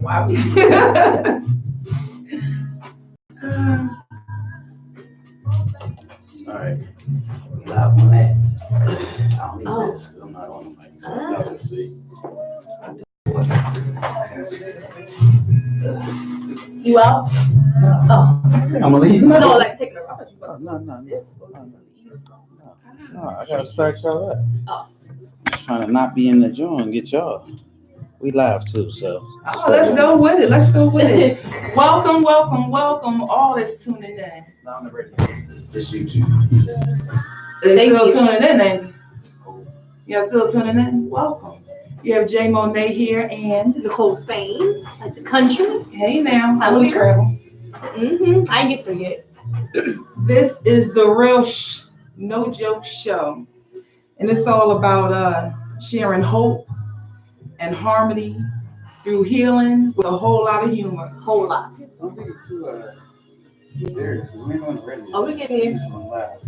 Why we? All right. Live on that. I don't need this because I'm not on the mic, so y'all can see. You out? Oh. I'm gonna leave. No, like taking a rubber. No, I gotta start y'all up. Oh. Just trying to not be in the joint and get y'all. We live too, so. Oh, let's go with it. Let's go with it. Welcome, welcome, welcome. All that's tuning in. No, I'm ready. Just YouTube. They're still tuning in, ain't you? Y'all still tuning in? Welcome. You have Jay Monet here and Nicole Spain, like the country. hey now, how we travel? I get forget. This is the RealSh No Joke Show, and it's all about sharing hope and harmony through healing with a whole lot of humor. Whole lot. Don't think it's too serious because we ain't on the radio. Oh, we get here. This one live.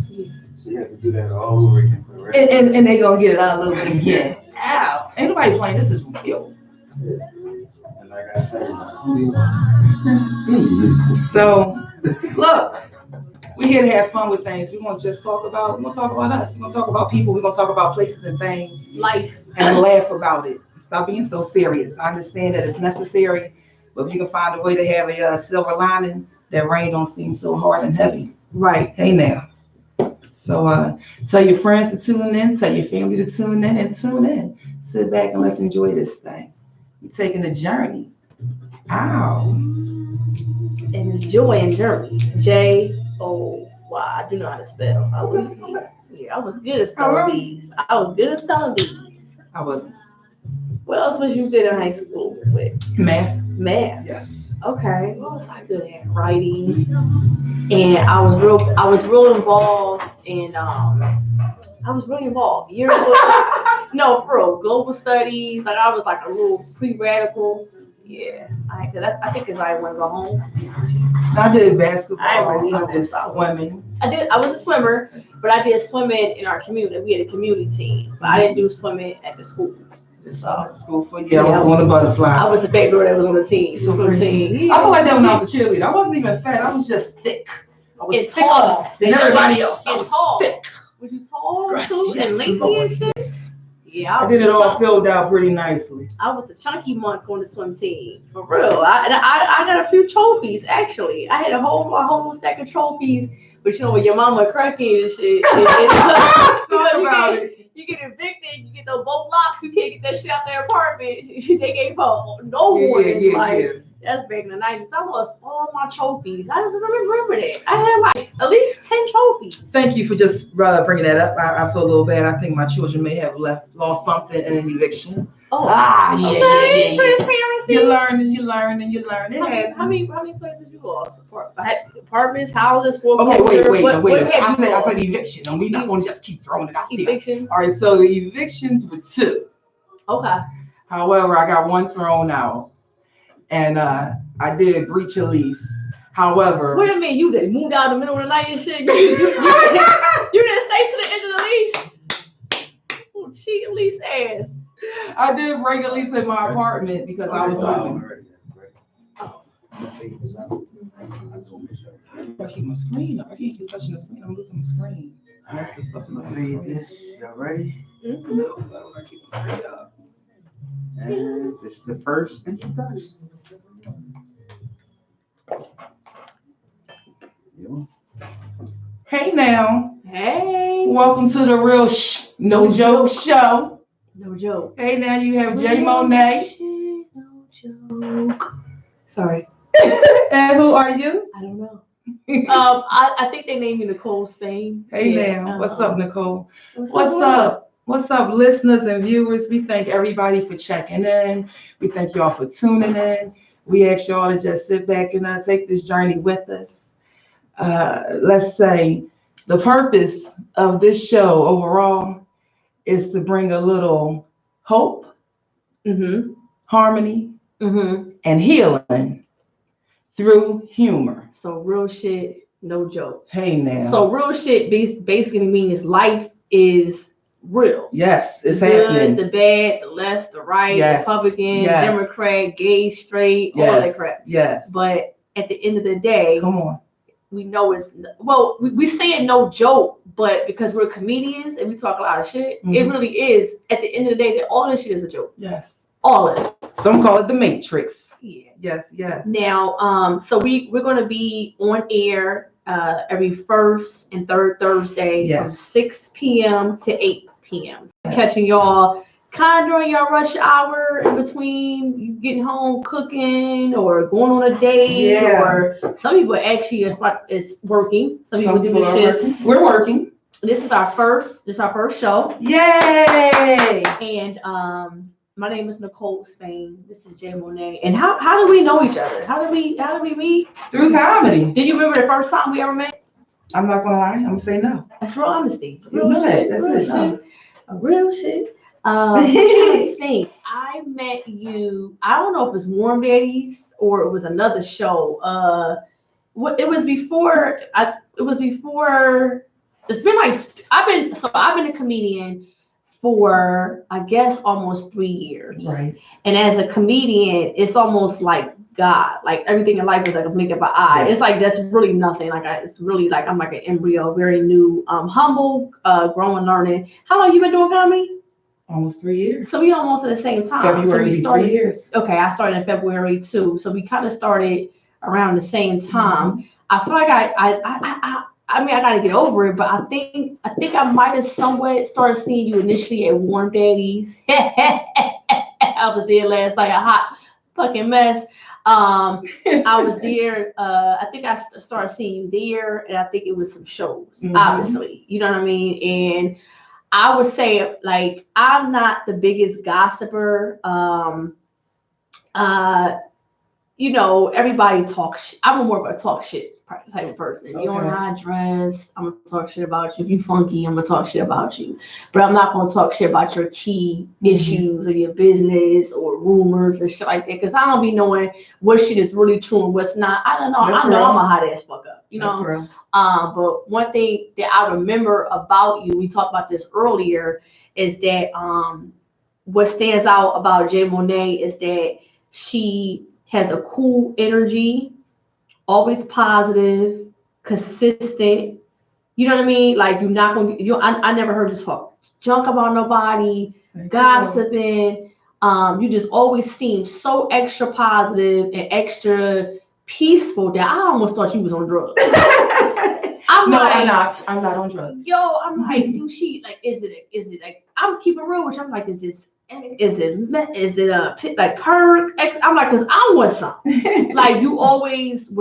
So you have to do that all over again for the radio. And they gonna get it all over again. Ow! Ain't nobody playing. This is real. And like I said, so look, we're here to have fun with things. We won't just talk about. We're gonna talk about us. We're gonna talk about people. We're gonna talk about places and things. Life. And laugh about it. Stop being so serious. I understand that it's necessary, but if you can find a way to have a silver lining, that rain don't seem so hard and heavy. Right. Hey now. So tell your friends to tune in, tell your family to tune in and tune in. Sit back and let's enjoy this thing. We're taking a journey. Ow. And enjoy and journey. J-O-Y. I do know how to spell. I was good at spelling these. I wasn't. What else was you good in high school with? Math. Yes. Okay. What was I good at? Writing. And I was real involved in years ago. No, for real, global studies. Like I was like a little pre-radical. Yeah. I think because I want to go home. I did basketball. I did swimming. I was a swimmer, but I did swimming in our community. We had a community team, but I didn't do swimming at the school. So, school for I was on the butterfly. I was the fat girl that was on the team. Yeah. I feel like that when I was a cheerleader. I wasn't even fat. I was just thick. I was and tall than everybody else. And tall. Thick. Was you tall too? Yes, and lengthy and shit? Yeah, I did it all filled out pretty nicely. I was the chunky monk on the swim team. For real. I got a few trophies actually. I had a whole stack of trophies. But you know, when your mama crackhead and shit, Talk about it. You get evicted, you get those both locks, you can't get that shit out their apartment. They gave up no warnings. That's back in the 90s. I lost all my trophies. I just remember that. I had like at least 10 trophies. Thank you for just bringing that up. I feel a little bad. I think my children may have lost something in an eviction. Oh, yeah. Transparency. You learn. How many places you lost? Apartments, houses, Okay, wait. I said eviction, and we're not going to just keep throwing it out there. Eviction. All right, so the evictions were 2. Okay. However, I got 1 thrown out, and I did breach a lease. However, what do you mean? You did moved out in the middle of the night and shit? You didn't stay to the end of the lease? Oh, cheating lease ass. I did break a lease in my apartment because I was moving. I keep my screen up. I can't keep touching the screen. I'm losing the screen. That's the stuff. Feed this. Y'all ready? Mm-hmm. I keep the screen up. And this is the first introduction. Hey now. Hey. Welcome to the RealSh No Joke Show. No joke. Hey now, you have Jay Monet. No joke. Sorry. And who are you? I don't know. I think they named me Nicole Spain. Hey now. What's up, Nicole? What's up? What's up, listeners and viewers? We thank everybody for checking in. We thank y'all for tuning in. We ask y'all to just sit back and take this journey with us. Let's say the purpose of this show overall is to bring a little hope, harmony, and healing through humor. So real shit, no joke. Hey now. So real shit basically means life is real. Yes, it's the good, happening. the bad, the left, the right, Yes. Republican, Yes. Democrat, gay, straight, Yes. all that crap. Yes. But at the end of the day, come on. We know it's, well, we say it no joke, but because we're comedians and we talk a lot of shit, it really is, at the end of the day, that all this shit is a joke. Yes. All of it. Some call it the Matrix. Yeah. Yes, yes. Now, so we're going to be on air every first and third Thursday from 6 p.m. to 8 p.m. Catching y'all kind of during your rush hour in between you getting home cooking or going on a date, or some people actually it's working. Some people do this shit. Working. We're working. This is our first show. Yay! And my name is Nicole Spain. This is Jay Monet. And how do we know each other? How did we meet? Through comedy. Do you remember the first time we ever met? I'm not gonna lie. I'm gonna say no. That's real honesty. Real shit. That's real it. Shit. Real shit. I'm trying to think. I met you. I don't know if it was Warm Daddies or it was another show. It was before. It's been like I've been a comedian for I guess almost 3 years. Right. And as a comedian, it's almost like God. Like everything in life is like a blink of an eye. Yes. It's like that's really nothing. It's really like I'm like an embryo, very new, humble, growing, learning. How long you been doing comedy? Almost 3 years. So we almost at the same time. February, so we started 3 years. Okay, I started in February too. So we kind of started around the same time. I feel like I mean, I gotta get over it, but I think I might have somewhat started seeing you initially at Warm Daddies. I was there last night, a hot fucking mess. I was there. I think I started seeing you there, and I think it was some shows. Obviously, you know what I mean. And I would say, like, I'm not the biggest gossiper. You know, everybody talks. I'm more of a talk shit type of person. Okay. You don't know how I dress, I'm gonna talk shit about you. If you funky, I'm gonna talk shit about you. But I'm not gonna talk shit about your key issues or your business or rumors and shit like that. Because I don't be knowing what shit is really true and what's not. I don't know. I know I'm a hot ass fuck up. You know. But one thing that I remember about you, we talked about this earlier, is that what stands out about Jay Monet is that she has a cool energy, always positive, consistent. You know what I mean? Like you're not gonna. I never heard you talk junk about nobody, gossiping. You just always seem so extra positive and extra peaceful that I almost thought you was on drugs. I'm not on drugs. Yo, I'm like, dude, she like, is it like? I'm keeping real with you. I'm like, is it a like perk? I'm like, cause I want something. Like you always,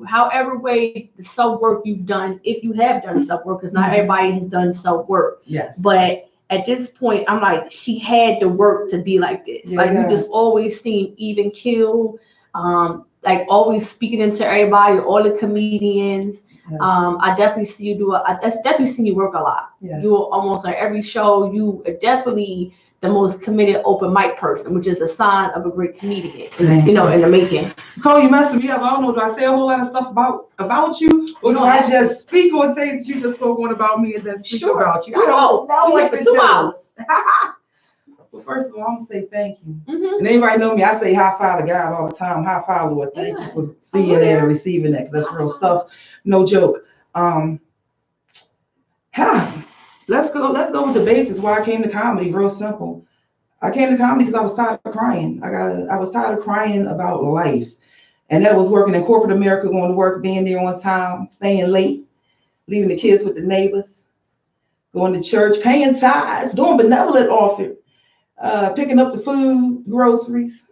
however way the self work you've done, if you have done self work, because not everybody has done self work. Yes. But at this point, I'm like, she had to work to be like this. Yeah, like you just always seem even keel. Like always speaking into everybody, all the comedians. Yes. I definitely see you definitely see you work a lot. Yes. You almost on every show. You are definitely the most committed open mic person, which is a sign of a great comedian. You know, in the making. Cole, you messing me up. I don't know. Do I say a whole lot of stuff about you, or do I just speak on things you just spoke on about me and then speak about you? I don't know what to 2 hours. Well, first of all, I'm gonna say thank you. And anybody know me, I say high five to God all the time. High five, Lord. Thank you for seeing that and receiving that, because that's real stuff. No joke. Let's go with the basics. Why I came to comedy, real simple. I came to comedy because I was tired of crying. I was tired of crying about life. And that was working in corporate America, going to work, being there on time, staying late, leaving the kids with the neighbors, going to church, paying tithes, doing benevolent offering, picking up the food, groceries,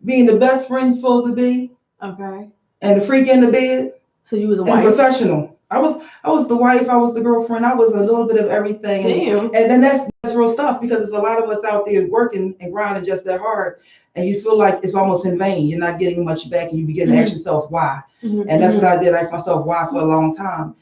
being the best friend you're supposed to be, and the freak in the bed. So you was a wife? Professional. I was the wife, I was the girlfriend, I was a little bit of everything. Damn. And then that's real stuff, because there's a lot of us out there working and grinding just that hard, and you feel like it's almost in vain. You're not getting much back, and you begin to ask yourself why. And that's what I did. I asked myself why for a long time.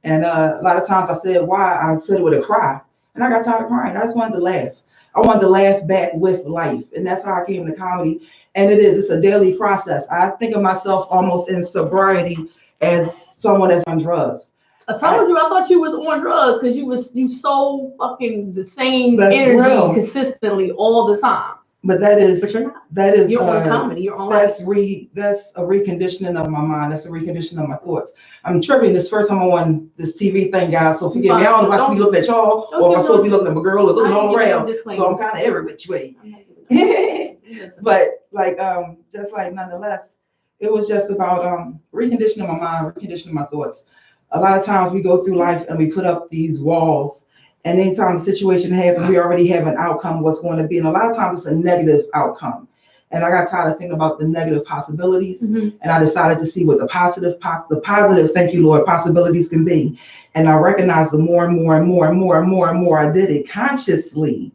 And a lot of times I said why, I said it with a cry. And I got tired of crying. I just wanted to laugh. I wanted to laugh back with life. And that's how I came to comedy. And it's a daily process. I think of myself almost in sobriety as someone that's on drugs. I told you, I thought you was on drugs because you so fucking the same That's energy real. consistently all the time. But that is, but you're not. That is, you're on comedy. You're on. That's a reconditioning of my mind. That's a reconditioning of my thoughts. I'm tripping. This first time I'm on this TV thing, guys. So forgive me. I don't know if I should be looking at y'all or if I'm supposed to be looking at my girl or looking all around. So I'm kind of every which way. But like, just like nonetheless, it was just about reconditioning my mind, reconditioning my thoughts. A lot of times we go through life and we put up these walls. And anytime the situation happens, we already have an outcome, what's going to be. And a lot of times it's a negative outcome. And I got tired of thinking about the negative possibilities. And I decided to see what the positive, thank you, Lord, possibilities can be. And I recognized the more and more I did it consciously,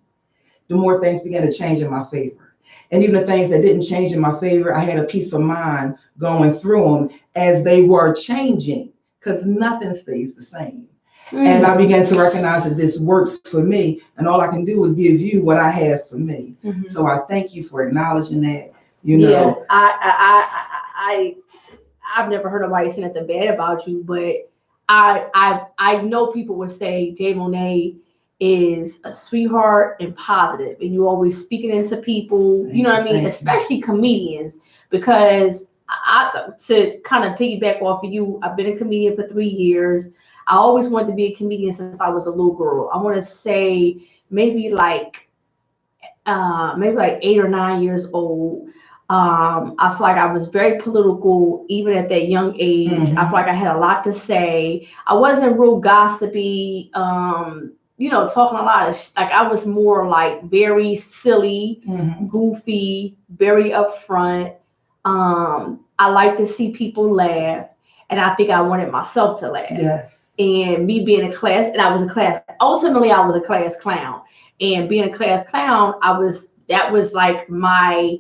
the more things began to change in my favor. And even the things that didn't change in my favor, I had a peace of mind going through them as they were changing, because nothing stays the same. And I began to recognize that this works for me, and all I can do is give you what I have for me. So I thank you for acknowledging that. You know, I've never heard nobody say nothing bad about you, but I know people would say Jay Monet is a sweetheart and positive, and you always speaking into people. You know what I mean? Especially comedians, because to kind of piggyback off of you, I've been a comedian for 3 years. I always wanted to be a comedian since I was a little girl. I want to say maybe like 8 or 9 years old. I feel like I was very political even at that young age. I feel like I had a lot to say. I wasn't real gossipy, talking a lot of like I was more like very silly, goofy, very upfront. I like to see people laugh, and I think I wanted myself to laugh. Yes. And me being a class, and I was a class, ultimately I was a class clown. And being a class clown, that was like my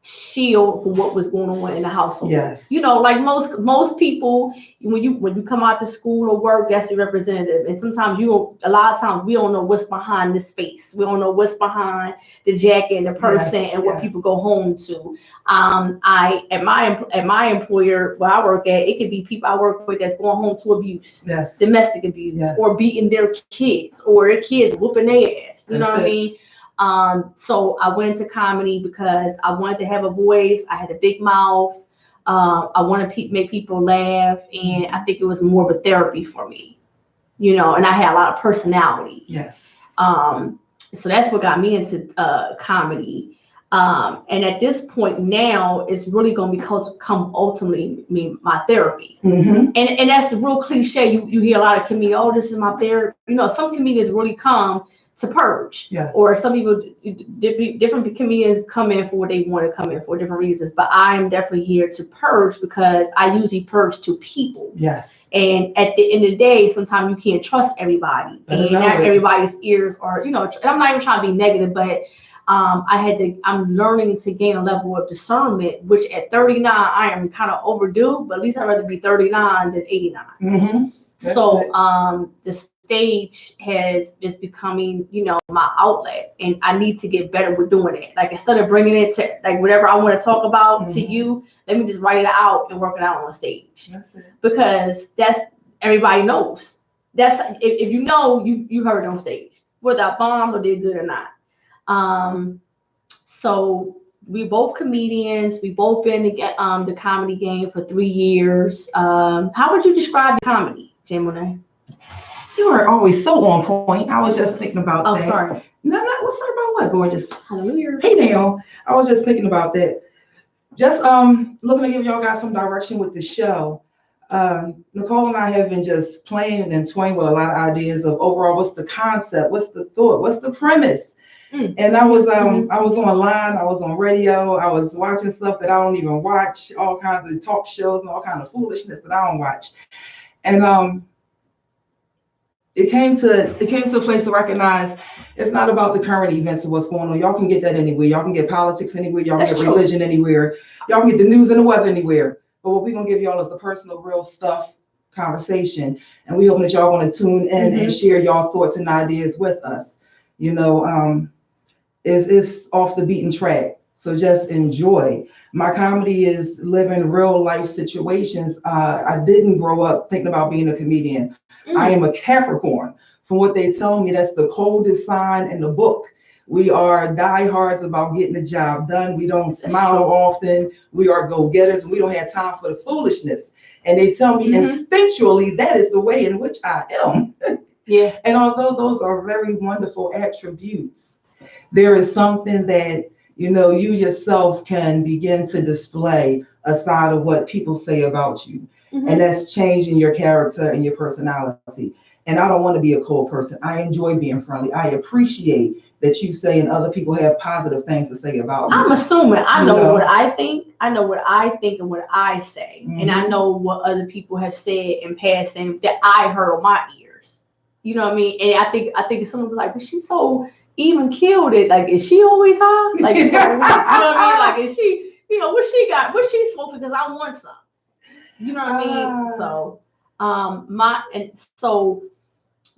shield for what was going on in the household. Yes. Like most people, when you come out to school or work, that's the representative. And sometimes a lot of times we don't know what's behind the space. We don't know what's behind the jacket and the person and what people go home to. At my employer where I work at, it could be people I work with that's going home to abuse, domestic abuse, or beating their kids, or their kids whooping their ass. You know what I mean? So I went into comedy because I wanted to have a voice. I had a big mouth. I wanted to make people laugh, and I think it was more of a therapy for me, and I had a lot of personality. Yes. So that's what got me into comedy. And at this point now, it's really going to become ultimately my therapy. And that's the real cliche. You hear a lot of comedians, oh, this is my therapy. Some comedians really come to purge. Yes. Or some people, different comedians come in for what they want to come in for different reasons. But I am definitely here to purge because I usually purge to people. Yes. And at the end of the day, sometimes you can't trust everybody. And not everybody's ears are, and I'm not even trying to be negative, but I'm learning to gain a level of discernment, which at 39, I am kind of overdue, but at least I'd rather be 39 than 89. So the stage is becoming, my outlet, and I need to get better with doing it. Like, instead of bringing it to like whatever I want to talk about to you, let me just write it out and work it out on stage. Because that's, everybody knows. That's, if you know, you heard it on stage, whether I bombed or did good or not. So we both comedians. We both been in the comedy game for 3 years. How would you describe the comedy, Jay Monet? You are always so on point. I was just thinking about that. Oh, sorry. No, what's sorry about what, gorgeous? Hallelujah. Hey now, I was just thinking about that. Just looking to give y'all guys some direction with the show. Nicole and I have been just playing and toying with a lot of ideas of overall what's the concept, what's the thought, what's the premise. And I was online, I was on radio, I was watching stuff that I don't even watch, all kinds of talk shows and all kinds of foolishness that I don't watch. And it came to a place to recognize it's not about the current events of what's going on. Y'all can get that anywhere. Y'all can get politics anywhere. Y'all can get religion anywhere. Y'all can get the news and the weather anywhere. But what we're gonna give y'all is the personal, real stuff conversation. And we hope that y'all want to tune in and share y'all thoughts and ideas with us. It's off the beaten track. So just enjoy. My comedy is living real life situations. I didn't grow up thinking about being a comedian. I am a Capricorn. From what they tell me, that's the coldest sign in the book. We are diehards about getting the job done. We don't smile often. We are go-getters. We don't have time for the foolishness. And they tell me instinctually that is the way in which I am. Yeah. And although those are very wonderful attributes, there is something that, you know, you yourself can begin to display aside of what people say about you. And that's changing your character and your personality. And I don't want to be a cold person. I enjoy being friendly. I appreciate that you say and other people have positive things to say about me. I'm assuming I know what I think. I know what I think and what I say. And I know what other people have said in passing that I heard on my ears. You know what I mean? And I think someone's like, but she's so even killed it. Like, is she always high? Like, you know what I mean? Like, is she, you know, what she got? What she's smoking? Because I want some. You know what I mean? So, so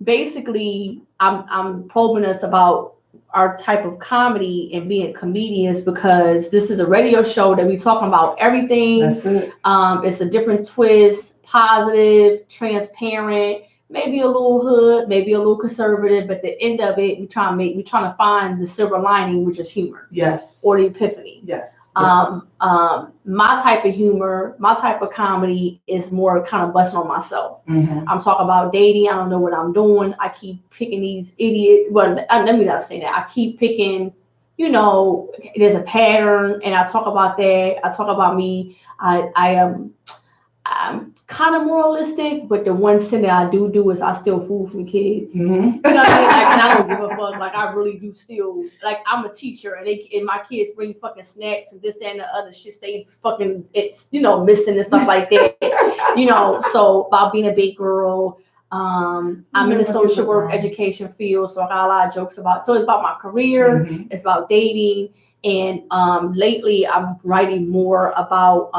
basically, I'm probing us about our type of comedy and being comedians because this is a radio show that we talking about everything. That's it. It's a different twist, positive, transparent, maybe a little hood, maybe a little conservative, but the end of it, we're trying to find the silver lining, which is humor. Yes. Or the epiphany. Yes. My type of humor, my type of comedy is more kind of busting on myself. I'm talking about dating. I don't know what I'm doing. I keep picking these idiots. Well, let me not say that. I keep picking, you know, there's a pattern, and I talk about that. I talk about me. I'm kind of moralistic, but the one thing that I do is I steal food from kids. You know what I mean? Like, and I don't give a fuck. Like, I really do steal. Like, I'm a teacher, and my kids bring fucking snacks and this, that, and the other shit. They fucking, it's, you know, missing and stuff like that. You know, so about being a big girl. I'm in the social work education field, so I got a lot of jokes about. So it's about my career. It's about dating. And lately, I'm writing more about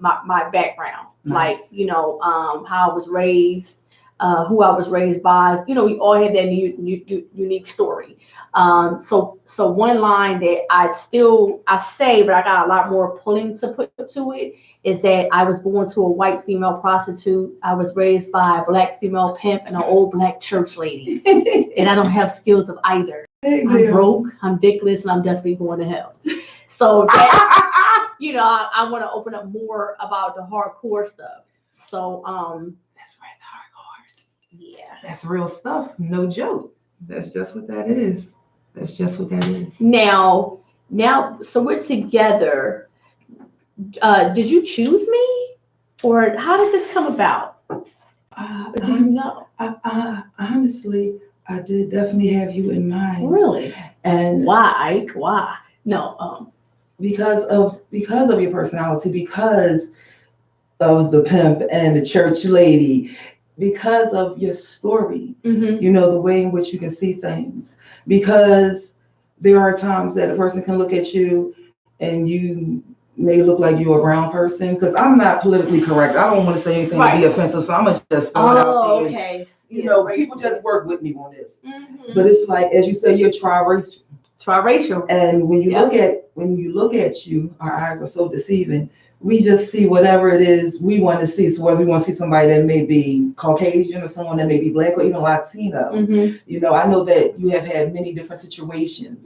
my background. Nice. Like, you know, how I was raised, who I was raised by. You know, we all have that unique story. So one line that I say, but I got a lot more pulling to put to it, is that I was born to a white female prostitute. I was raised by a black female pimp and an old black church lady. And I don't have skills of either. I'm broke, I'm dickless, and I'm definitely going to hell. So that's, you know, I want to open up more about the hardcore stuff. So that's right, the hardcore. Yeah. That's real stuff. No joke. That's just what that is. That's just what that is. Now, so we're together. Did you choose me, or how did this come about? Do you know? Honestly, I did definitely have you in mind. Really? And why? Why? No. Because of your personality, because of the pimp and the church lady, because of your story, you know, the way in which you can see things. Because there are times that a person can look at you and you may look like you're a brown person, because I'm not politically correct. I don't want to say anything to be offensive, so I'm going to just throw it out there. Okay. You know, people just work with me on this. But it's like, as you say, you're triracial. And when you look at you, our eyes are so deceiving. We just see whatever it is we want to see. So whether we want to see somebody that may be Caucasian or someone that may be black or even Latino, you know, I know that you have had many different situations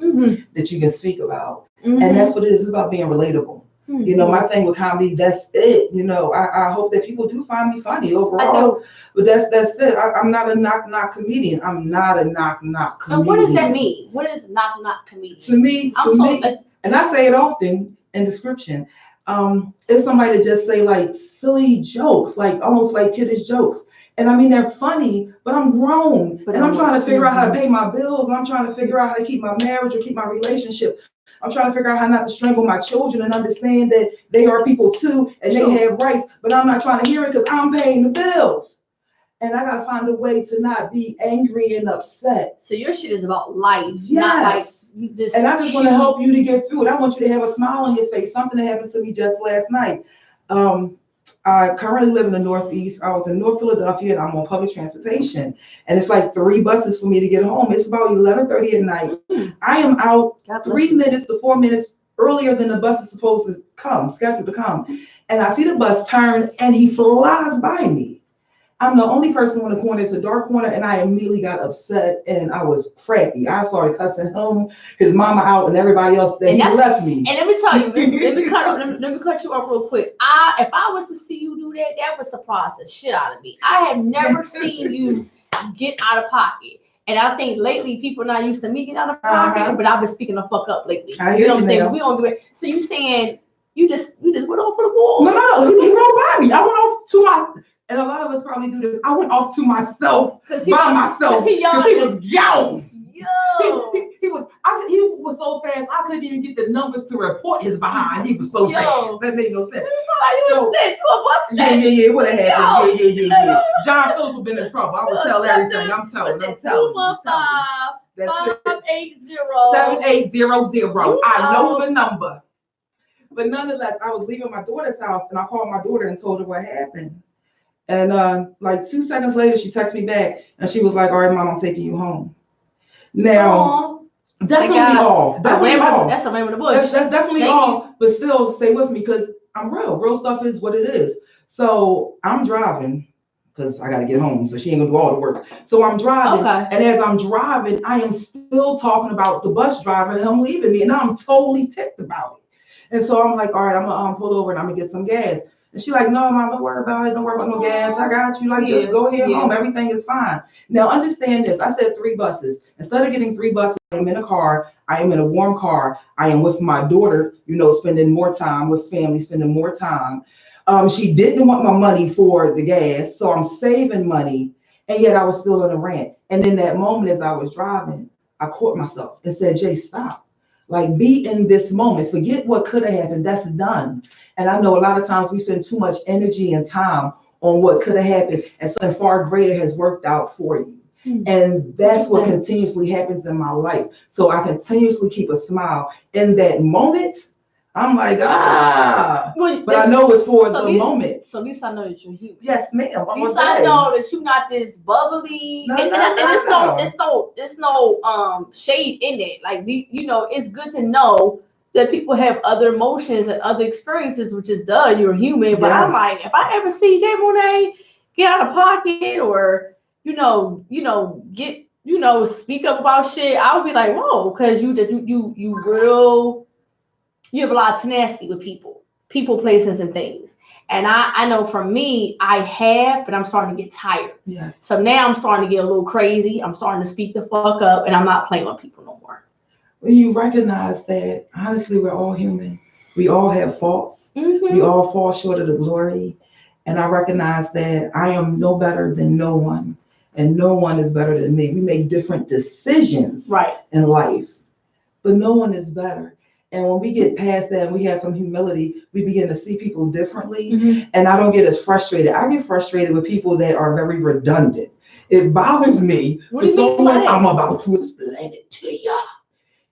that you can speak about. And that's what it is. It's about being relatable. You know, my thing with comedy, that's it. You know, I hope that people do find me funny overall. But that's it. I'm not a knock comedian. I'm not a knock comedian. And what does that mean? What is knock comedian? To me, and I say it often in description, it's somebody that just say like silly jokes, like almost like kiddish jokes. And I mean, they're funny, but I'm grown. And I'm trying to figure out how to pay my bills. And I'm trying to figure out how to keep my marriage or keep my relationship. I'm trying to figure out how not to strangle my children and understand that they are people too and they have rights, but I'm not trying to hear it because I'm paying the bills. And I got to find a way to not be angry and upset. So your shit is about life. Yes. Not like you just. And I just want to help you to get through it. I want you to have a smile on your face. Something that happened to me just last night. I currently live in the Northeast. I was in North Philadelphia and I'm on public transportation. And it's like 3 buses for me to get home. It's about 11:30 at night. I am out 3 minutes to 4 minutes earlier than the bus is supposed to come, scheduled to come. And I see the bus turn and he flies by me. I'm the only person in the corner. It's a dark corner, and I immediately got upset, and I was crappy. I started cussing him, his mama out, and everybody else that he left me. And let me tell you, let me cut you off real quick. If I was to see you do that, that would surprise the shit out of me. I have never seen you get out of pocket. And I think lately people are not used to me getting out of pocket, but I've been speaking the fuck up lately. You know what I'm saying? We don't do it. So you saying you just went off for the wall? No. He rolled by me. I went off to my. And a lot of us probably do this. I went off to myself by myself because he was young. Yo, he was so fast. I couldn't even get the numbers to report his behind. He was so fast. That made no sense. You a snitch. You a bust snitch. Yeah. It would have happened. Yeah. John Phillips would have been in trouble. I would tell everything. I'm telling. 215-580. 7800. I know the number. But nonetheless, I was leaving my daughter's house, and I called my daughter and told her what happened. And like 2 seconds later, she texted me back, and she was like, "All right, Mom, I'm taking you home." Now, definitely all. That's a ram in the bush. That's definitely all. But still, stay with me because I'm real. Real stuff is what it is. So I'm driving because I got to get home. So she ain't gonna do all the work. So I'm driving, and as I'm driving, I am still talking about the bus driver and him leaving me, and I'm totally ticked about it. And so I'm like, all right, I'm gonna pull over and I'm gonna get some gas. And she's like, no, Mom, don't worry about it. Don't worry about no gas. I got you. Like, just go ahead home. Everything is fine. Now, understand this. I said 3 buses. Instead of getting 3 buses, I am in a car. I am in a warm car. I am with my daughter, spending more time with family, spending more time. She didn't want my money for the gas, so I'm saving money. And yet I was still in a rant. And in that moment, as I was driving, I caught myself and said, Jay, stop. Like, be in this moment. Forget what could have happened. That's done. And I know a lot of times we spend too much energy and time on what could have happened, and something far greater has worked out for you. And that's what continuously happens in my life. So I continuously keep a smile. In that moment, I'm like, but I know it's for the moment. So at least I know that you're human. Yes, ma'am. At least I know that you're not this bubbly. And there's no shade in it. Like, it's good to know that people have other emotions and other experiences, which is you're human. But I'm like, if I ever see Jay Monet get out of pocket or get speak up about shit, I would be like, whoa, because you have a lot of tenacity with people, places, and things. And I know for me, but I'm starting to get tired. Yes. So now I'm starting to get a little crazy. I'm starting to speak the fuck up, and I'm not playing with people no more. When you recognize that, honestly, we're all human. We all have faults. Mm-hmm. We all fall short of the glory. And I recognize that I am no better than no one, and no one is better than me. We make different decisions in life, but no one is better. And when we get past that and we have some humility, we begin to see people differently. Mm-hmm. And I don't get as frustrated. I get frustrated with people that are very redundant. It bothers me for someone, I'm about to explain it to you.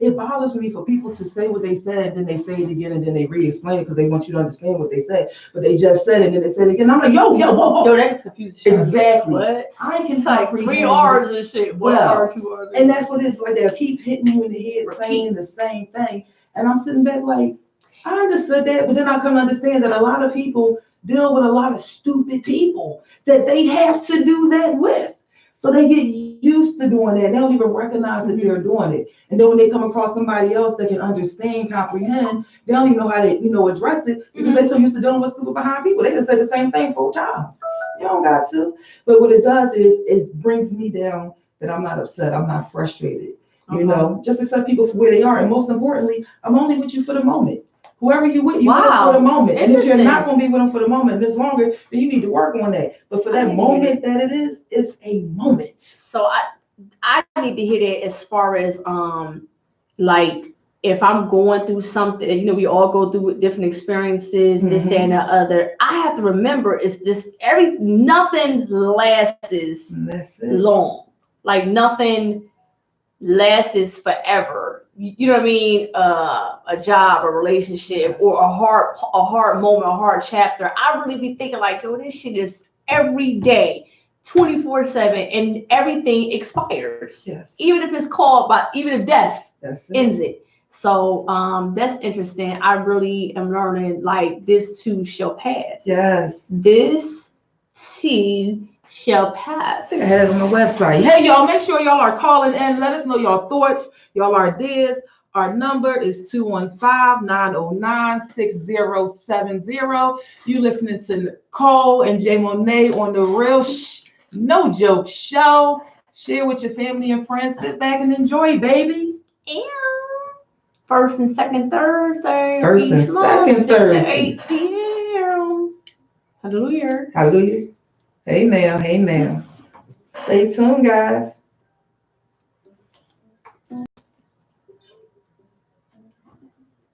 It bothers me for people to say what they said, and then they say it again, and then they re-explain it because they want you to understand what they said. But they just said it, and then they said it again. I'm like, yo, whoa. Yo, that's confusing. Exactly. What? I can it's like 3 R's and shit. What R's, 2 R's? And that's what it's like. They'll keep hitting you in the head, saying the same thing. And I'm sitting back like, I understood that, but then I come to understand that a lot of people deal with a lot of stupid people that they have to do that with. So they get used to doing that. They don't even recognize that they're doing it. And then when they come across somebody else that can understand, comprehend, they don't even know how to, address it because they're so used to dealing with stupid behind people. They can say the same thing 4 times. You don't got to. But what it does is it brings me down that I'm not upset. I'm not frustrated. Just accept people for where they are. And most importantly, I'm only with you for the moment. Whoever you with, you with them for the moment. And if you're not going to be with them for the moment this longer, then you need to work on that. But for that moment that it is, it's a moment. So I need to hear that as far as like if I'm going through something, we all go through different experiences, this, that, and the other. I have to remember nothing lasts long. Like nothing lasts forever. You know what I mean? A job, a relationship, or a hard moment, a hard chapter. I really be thinking like, yo, this shit is every day, 24/7, and everything expires. Yes. Even if if death ends it. So that's interesting. I really am learning like this too shall pass. Yes. This too shall pass. I think I had it on the website. Hey, y'all, make sure y'all are calling in. Let us know your thoughts, y'all ideas. Our number is 215-909-6070. You listening to Nicole and Jay Monet on the RealSh No Joke Show. Share with your family and friends. Sit back and enjoy, baby. And first and second Thursday. First and second Thursday. 8 p.m. Hallelujah. Hallelujah. Hey now. Stay tuned, guys.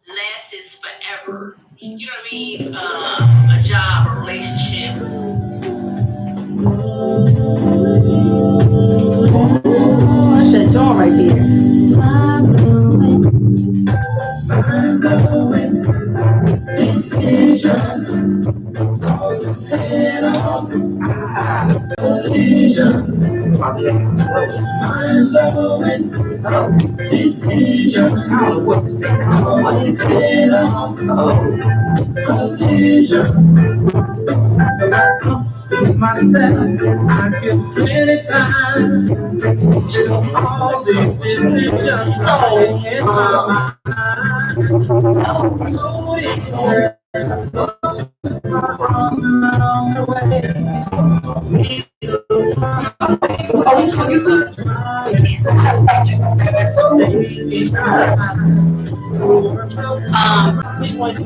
Last is forever. You know what I mean? A job, a relationship. That's that joint right there. Mind-blowing decisions causes head-on collision. Mind-blowing decisions causes head-on collision. So I with myself, I give plenty time. All these decisions in my mind. So easy. Along the way. We want to